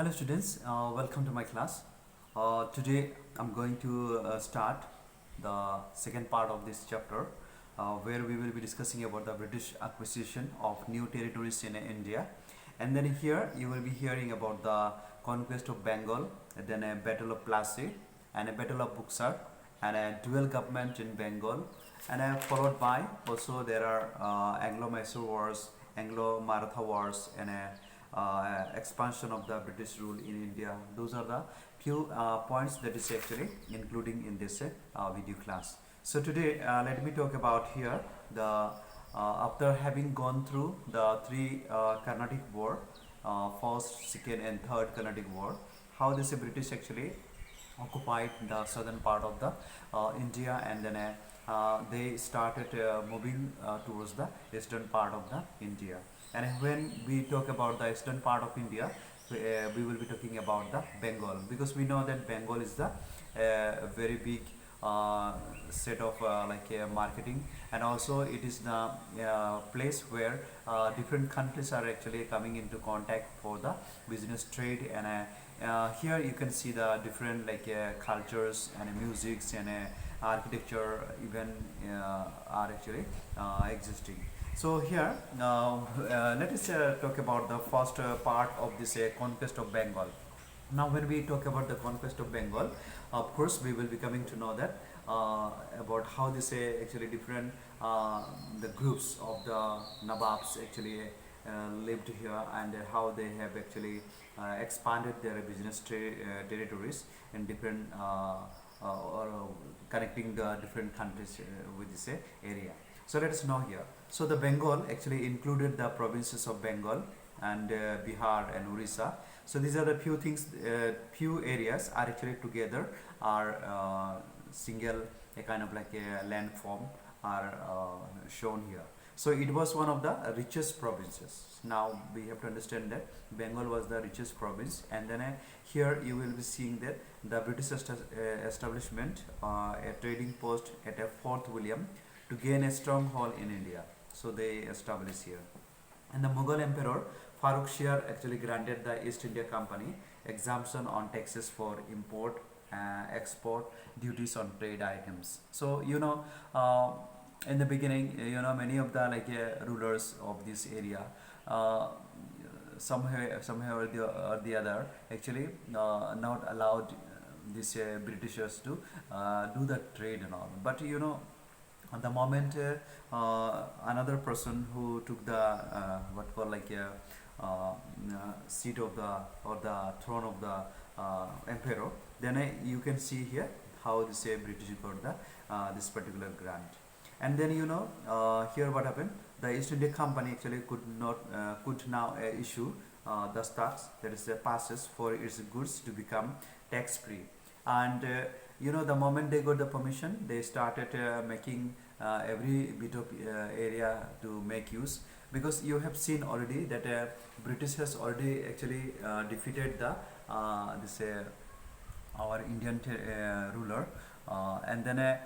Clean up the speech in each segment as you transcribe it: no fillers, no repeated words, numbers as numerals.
Hello students, welcome to my class. Today I'm going to start the second part of this chapter where we will be discussing about the British acquisition of new territories in India. And then here you will be hearing about the conquest of Bengal, and then a battle of Plassey and a battle of Buxar and a dual government in Bengal, and followed by also there are Anglo-Mysore wars, Anglo-Maratha wars, and a expansion of the British rule in India. Those are the few points that is actually including in this video class. So today let me talk about here the after having gone through the three Carnatic War, first, second, and third Carnatic War, how this British actually occupied the southern part of the India, and then they started moving towards the eastern part of the India. And when we talk about the eastern part of India, we will be talking about the Bengal, because we know that Bengal is the very big uh, set of marketing, and also it is the place where different countries are actually coming into contact for the business trade. And here you can see the different cultures and musics and architecture even are actually existing. So here let us talk about the first part of this conquest of Bengal. Now when we talk about the conquest of Bengal, of course we will be coming to know that about how this actually different the groups of the Nawabs actually lived here, and how they have actually expanded their business territories in different or connecting the different countries with this area. So let us know here. So the Bengal actually included the provinces of Bengal and Bihar and Orissa. So these are the few things, few areas are actually together, are single a kind of like a landform are shown here. So it was one of the richest provinces. Now we have to understand that Bengal was the richest province, and then here you will be seeing that the British establishment a trading post at Fort William to gain a stronghold in India. So they established here. And the Mughal Emperor Farooq Shah actually granted the East India Company exemption on taxes for import, export, duties on trade items. So in the beginning, many of the rulers of this area, uh, somehow or the other, actually not allowed these Britishers to do the trade and all. But at the moment another person who took the what called like a seat of the or the throne of the emperor, then you can see here how this British got the this particular grant. And then here what happened, the East India Company actually could now issue the tax, that is the passes for its goods to become tax free. And the moment they got the permission, they started making every bit of area to make use, because you have seen already that British has already actually defeated the this our Indian ruler, and then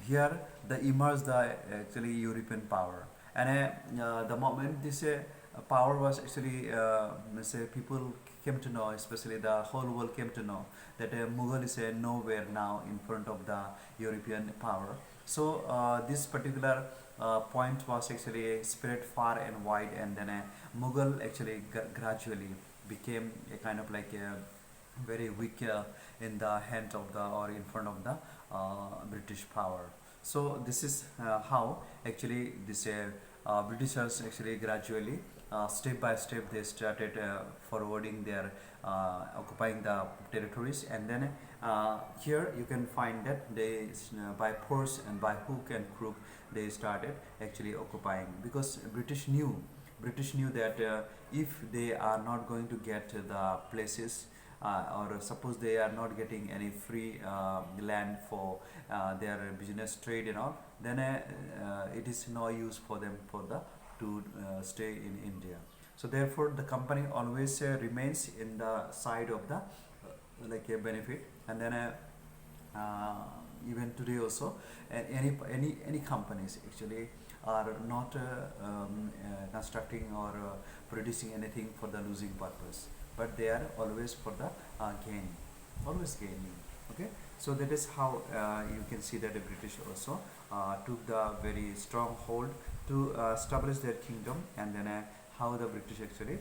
here the emerged the actually European power. And the moment this power was actually say people came to know, especially the whole world came to know that Mughal is nowhere now in front of the European power. So this particular point was actually spread far and wide, and then Mughal actually gradually became a kind of like a very weak in the hand of the or in front of the British power. So this is how actually this Britishers actually gradually step by step they started forwarding their occupying the territories. And then here you can find that they by force and by hook and crook they started actually occupying, because British knew that if they are not going to get the places, or suppose they are not getting any free land for their business trade and all, then it is no use for them for the to stay in India. So therefore the company always remains in the side of the like a benefit. And then even today also any companies actually are not constructing or producing anything for the losing purpose, but they are always for the gain, always gaining. Okay, so that is how you can see that the British also took the very strong hold to establish their kingdom, and then how the British actually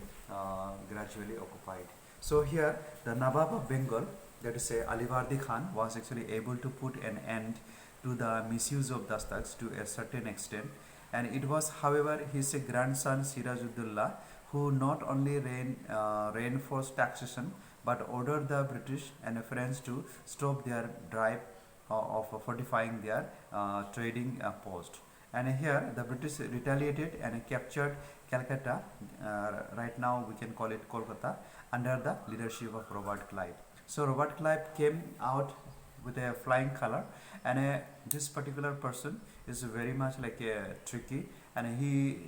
gradually occupied. So here the Nawab of Bengal, that is Alivardi Khan, was actually able to put an end to the misuse of dastaks to a certain extent, and it was however his grandson Sirajuddaulah who not only reinforced taxation but ordered the British and French to stop their drive of fortifying their trading post. And here the British retaliated and captured Calcutta, right now we can call it Kolkata, under the leadership of Robert Clive. So Robert Clive came out with a flying color, and this particular person is very much like tricky, and he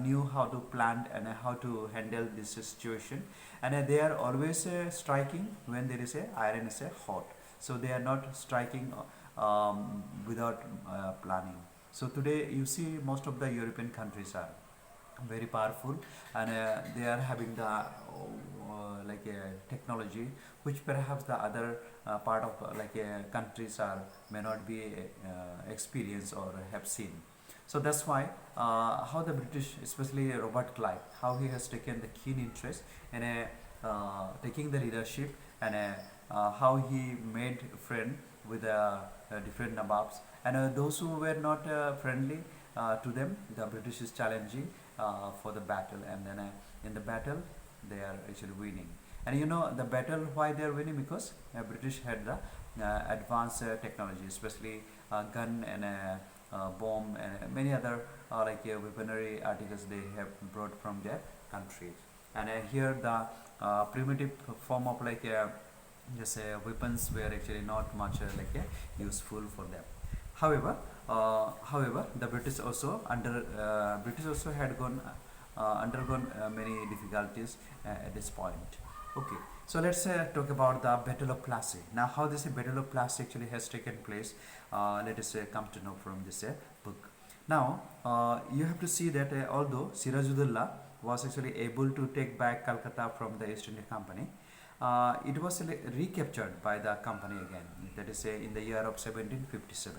knew how to plan and how to handle this situation, and they are always striking when there is a iron is hot, so they are not striking without planning. So today you see most of the European countries are very powerful, and they are having the like technology which perhaps the other part of countries are may not be experienced or have seen. So that's why how the British, especially Robert Clive, how he has taken the keen interest in taking the leadership, and how he made friend with different Nawabs, and those who were not friendly to them, the British is challenging for the battle, and then in the battle they are actually winning. And you know the battle why they are winning, because British had the advanced technology, especially gun and bomb and many other weaponry articles they have brought from their country. And here the primitive form of just weapons were actually not much useful for them. However, the British also British also had undergone many difficulties at this point. Okay, so let's talk about the Battle of Plassey. Now, how this Battle of Plassey actually has taken place, let us come to know from this book. Now, you have to see that although Sirajuddaulah was actually able to take back Calcutta from the East India Company, it was recaptured by the company again, that is in the year of 1757.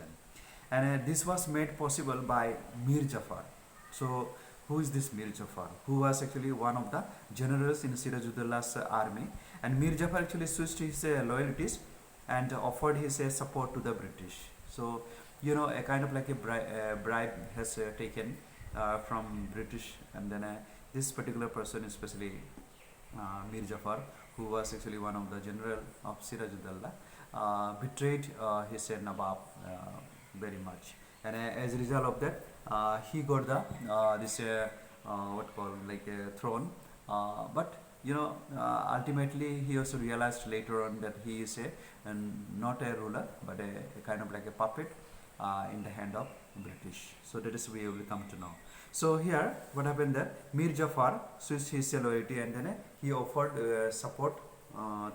And this was made possible by Mir Jafar. So who is this Mir Jafar? Who was actually one of the generals in Sirajuddaullah's army, and Mir Jafar actually switched his loyalties and offered his support to the British. So you know a kind of like a bribe has taken from British, and then this particular person, especially Mir Jafar, who was actually one of the general of Sirajuddaulah, betrayed his Nawab very much, and as a result of that he got the this what called like a throne, but you know ultimately he also realized later on that he is not a ruler but a kind of like a puppet in the hand of British. So that is we will come to know. So here what happened that Mir Jafar switched his loyalty, and then he offered support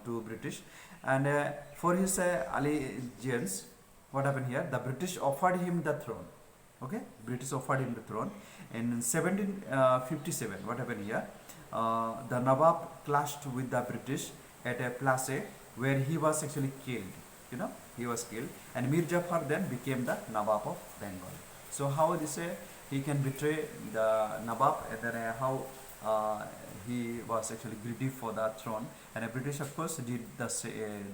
to British, and for his allegiance, what happened here, the British offered him the throne. Okay, British offered him the throne in 1757. What happened here, the Nawab clashed with the British at a Plassey, where he was actually killed. You know, he was killed, and Mir Jafar then became the Nawab of Bengal. So how this he can betray the Nawab, and then how he was actually greedy for the throne, and the British of course did the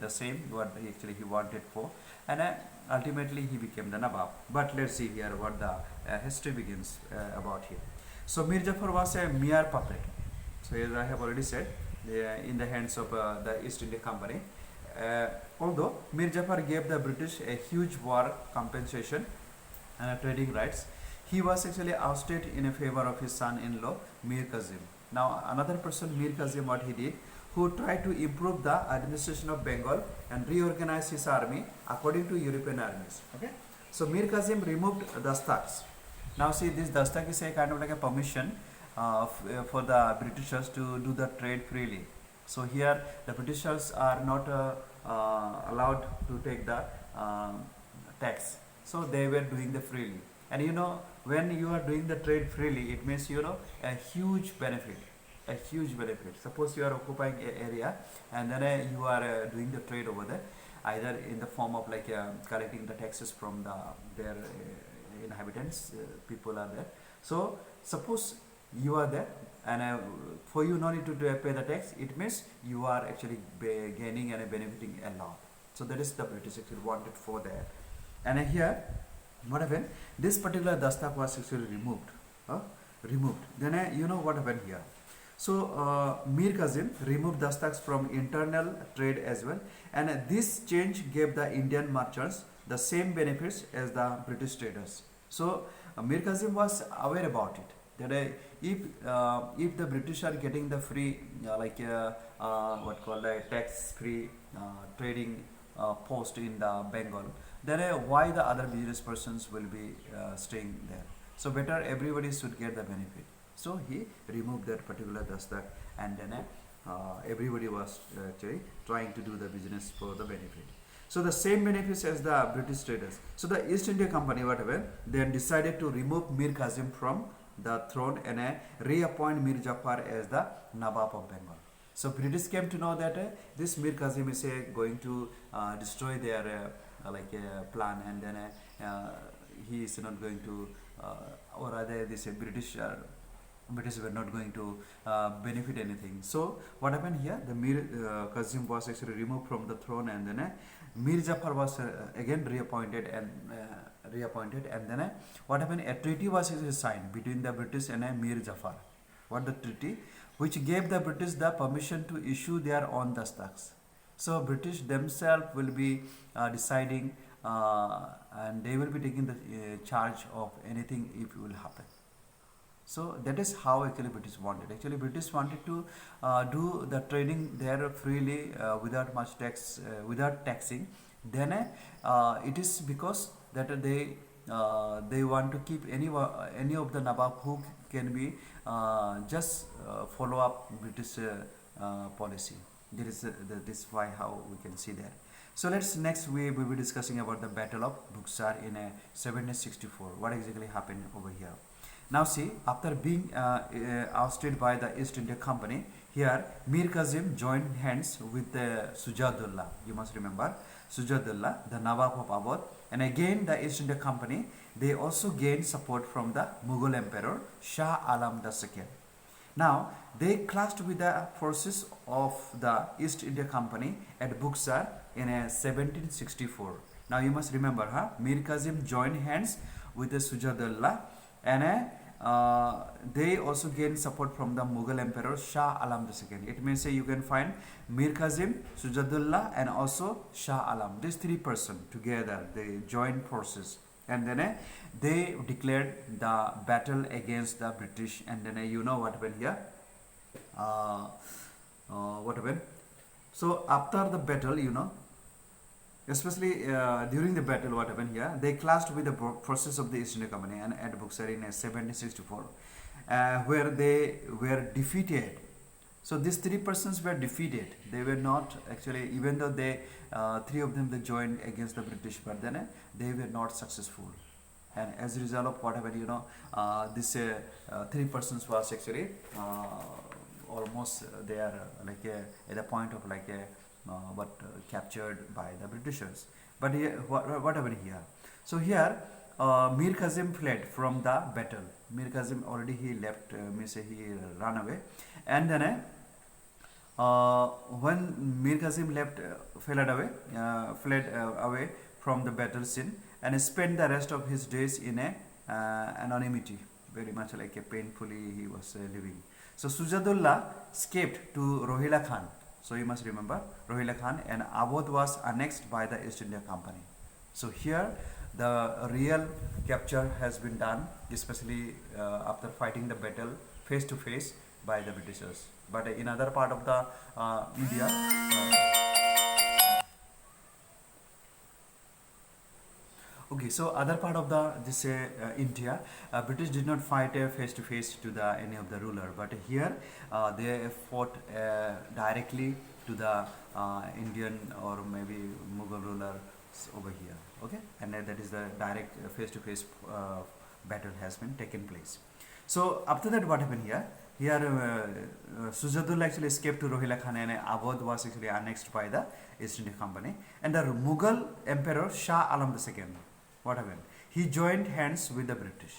same what actually he wanted for, and ultimately he became the Nawab. But let's see here what the history begins about here. So Mir Jafar was a mere puppet. So as I have already said, in the hands of the East India Company. Although Mir Jafar gave the British a huge war compensation and trading rights, he was actually ousted in favor of his son-in-law Mir Kazim. Now another person, Mir Kazim, what he did, who tried to improve the administration of Bengal and reorganize his army according to European armies. Okay, so Mir Kazim removed dastaks. Now see, this dastak is a kind of like a permission for the Britishers to do the trade freely. So here the Britishers are not allowed to take the tax, so they were doing the freely. And when you are doing the trade freely, it means a huge benefit, a huge benefit. Suppose you are occupying a area, and then you are doing the trade over there, either in the form of like collecting the taxes from their inhabitants, people are there. So suppose you are there, and for you no need to pay the tax, it means you are actually gaining and benefiting a lot. So that is the British actually wanted for that. And here what happened, this particular dastak was actually removed. Then what happened here. So Mir Kazim removed dastaks from internal trade as well, and this change gave the Indian merchants the same benefits as the British traders. So Mir Kazim was aware about it, that if the British are getting the free what called a tax free trading post in the Bengal, then why the other business persons will be staying there? So better everybody should get the benefit. So he removed that particular dastak, and then everybody was actually trying to do the business for the benefit. So the same benefits as the British traders. So the East India Company, whatever, then decided to remove Mir Kazim from the throne and reappoint Mir Jafar as the Nawab of Bengal. So British came to know that this Mir Kazim is going to destroy their plan, and then he is not going to, or rather this British were not going to benefit anything. So what happened here? The Mir Kazim was actually removed from the throne, and then Mir Jafar was again reappointed, and then what happened? A treaty was actually signed between the British and Mir Jafar. What the treaty? Which gave the British the permission to issue their own dastaks. So British themselves will be deciding, and they will be taking the charge of anything if it will happen. So that is how actually British wanted. Actually British wanted to do the trading there freely without much tax, without taxing. Then it is because that they want to keep any of the Nawab who can be just follow up British policy. This is why how we can see that. So next we will be discussing about the Battle of Buxar in 1764. What exactly happened over here? Now see, after being ousted by the East India Company, here Mir Kazim joined hands with Sujadullah. You must remember Sujadullah, the Nawab of Awadh, and again the East India Company. They also gained support from the Mughal Emperor Shah Alam II. Now they clashed with the forces of the East India Company at Buxar in 1764. Now you must remember, Mir Kazim joined hands with Sujadullah, and they also gained support from the Mughal Emperor Shah Alam II. It means you can find Mir Kazim, Sujadullah, and also Shah Alam. These three persons together, they joined forces, and then they declared the battle against the British. And then you know what happened here. What happened? So after the battle, especially during the battle, what happened here? They clashed with the forces of the East India Company and at Buxar in 1764, where they were defeated. So these three persons were defeated. They were not actually, even though they three of them they joined against the British, but then they were not successful. And as a result of what happened, this three persons was actually almost they are at a point of captured by the Britishers. But here, what happened here? So here Mir Kazim fled from the battle. Mir Kazim already he left, means he ran away, and then when Mir Kazim fled away from the battle scene, and spent the rest of his days in anonymity, very much like a painfully he was living. So Sujadullah escaped to Rohila Khan. So you must remember Rohila Khan, and Awadh was annexed by the East India Company. So here the real capture has been done, especially after fighting the battle face to face by the Britishers. But in other part of the India, okay, so other part of this India, British did not fight face to face to any of the ruler, but here they fought directly to the Indian or maybe Mughal ruler over here. Okay, and that is the direct face to face battle has been taken place. So after that, what happened here? Here, Sujadullah actually escaped to Rohila Khan, and Awadh was actually annexed by the East India Company. And the Mughal Emperor Shah Alam II, what happened? He joined hands with the British.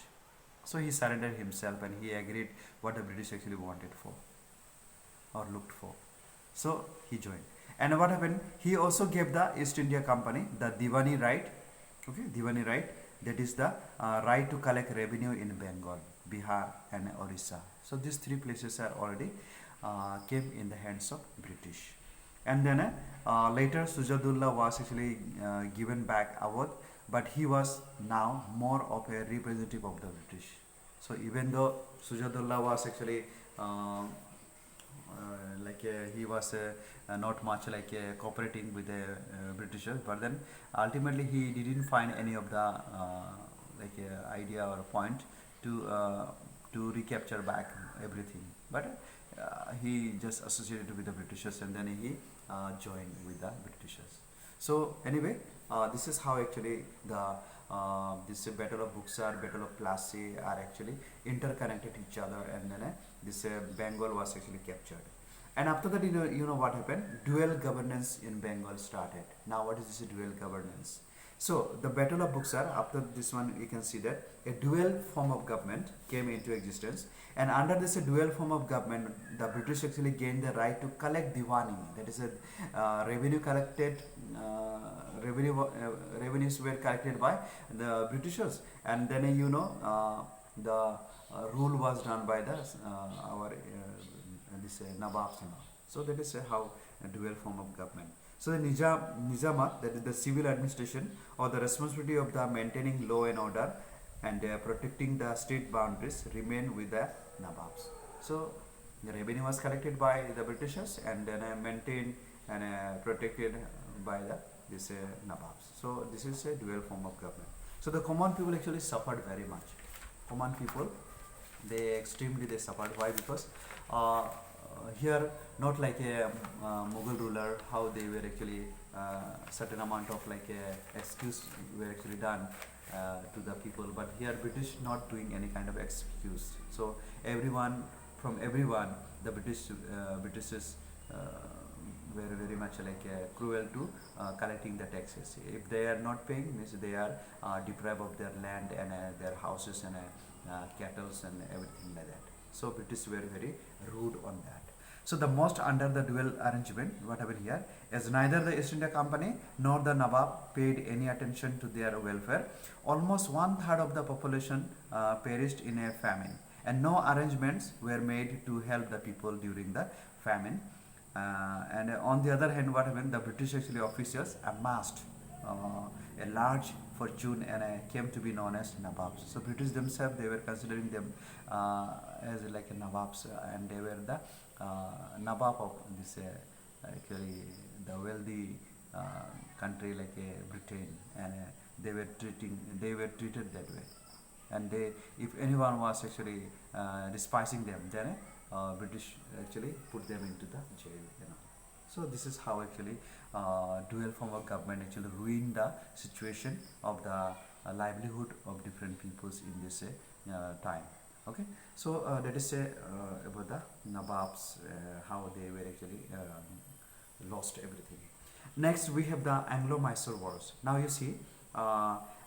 So he surrendered himself and he agreed what the British actually wanted for or looked for. So he joined. And what happened? He also gave the East India Company the Diwani right. Okay, Diwani right. That is the right to collect revenue in Bengal, Bihar, and Orissa. So these three places are already came in the hands of British. And then later Sujadullah was actually given back Awadh, but he was now more of a representative of the British. So even though Sujadullah was actually he was not much cooperating with the Britishers, but then ultimately he didn't find any of the idea or point to recapture back everything. But he just associated with the Britishers and then he joined with the Britishers. So anyway, this is how actually the this Battle of Buxar, Battle of Plassey are actually interconnected each other, and then this Bengal was actually captured. And after that, you know what happened? Dual governance in Bengal started. Now, what is this dual governance? So, the Battle of Buxar, after this one, you can see that a dual form of government came into existence. And under this dual form of government, the British actually gained the right to collect Diwani, that is a revenue collected, revenues were collected by the Britishers. And then, the rule was done by the our this Nawabs and all. So that is how a dual form of government. So the Nizamat, that is the civil administration or the responsibility of the maintaining law and order and protecting the state boundaries remain with the Nawabs. So the revenue was collected by the Britishers and then maintained and protected by the this Nawabs. So this is a dual form of government. So the common people actually suffered very much. Common people, they suffered. Why? Because here not like a Mughal ruler, how they were actually certain amount of excuse were actually done to the people, but here British not doing any kind of excuse. So everyone the Britishers were very much cruel to collecting the taxes. If they are not paying, means they are deprived of their land and their houses and cattle and everything like that. So British were very rude on that. So the most under the dual arrangement, what happened here, as neither the East India Company nor the Nawab paid any attention to their welfare, almost 1/3 of the population perished in a famine, and no arrangements were made to help the people during the famine. And on the other hand, what happened, the British actually officers amassed a large fortune and came to be known as Nawabs. So British themselves, they were considering them as like a Nawabs, and they were the Nawab of this actually the wealthy country like Britain, and they were treated that way. And they, if anyone was actually despising them, then British actually put them into the jail. So this is how actually dual form of government actually ruined the situation of the livelihood of different peoples in this time. Okay, so let us say about the Nawabs, how they were actually lost everything. Next, we have the Anglo-Mysore Wars. Now you see,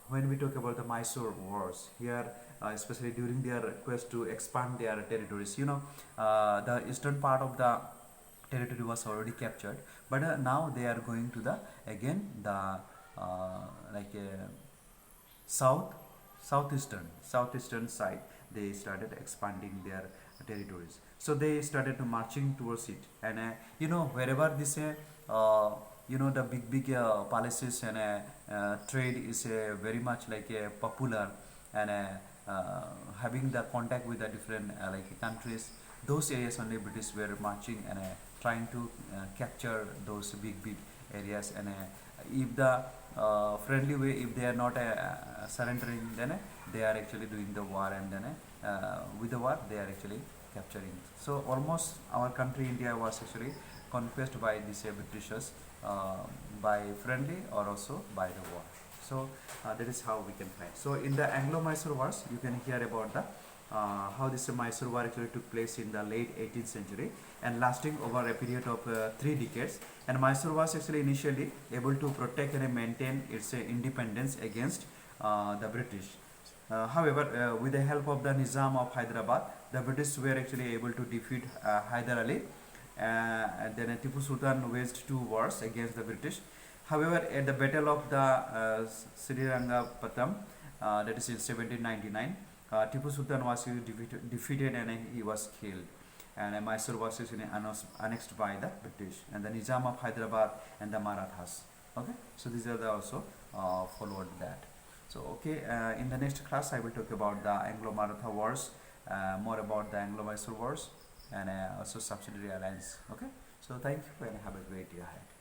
when we talk about the Mysore Wars, here especially during their quest to expand their territories, the eastern part of the territory was already captured, but now they are going to the again the southeastern side. They started expanding their territories. So they started marching towards it, and wherever this the big palaces and trade is very much popular, and having the contact with the different countries, those areas only British were marching and trying to capture those big areas. And if the friendly way, if they are not surrendering, then they are actually doing the war, and then with the war they are actually capturing. So almost our country India was actually conquered by these Britishers by friendly or also by the war. So that is how we can find. So in the Anglo-Mysore Wars, you can hear about the how this Mysore war actually took place in the late 18th century and lasting over a period of 3 decades. And Mysore was actually initially able to protect and maintain its independence against the British. However, with the help of the Nizam of Hyderabad, the British were actually able to defeat Hyder Ali. And then Tipu Sultan waged 2 wars against the British. However, at the Battle of the Srirangapattam, that is in 1799, Tipu Sultan was defeated and he was killed. And Mysore was actually annexed by the British and the Nizam of Hyderabad and the Marathas. Okay, so these are the also followed that. So okay, in the next class I will talk about the Anglo-Maratha Wars, more about the Anglo-Mysore Wars, and also subsidiary alliance. Okay, so thank you and have a great day ahead.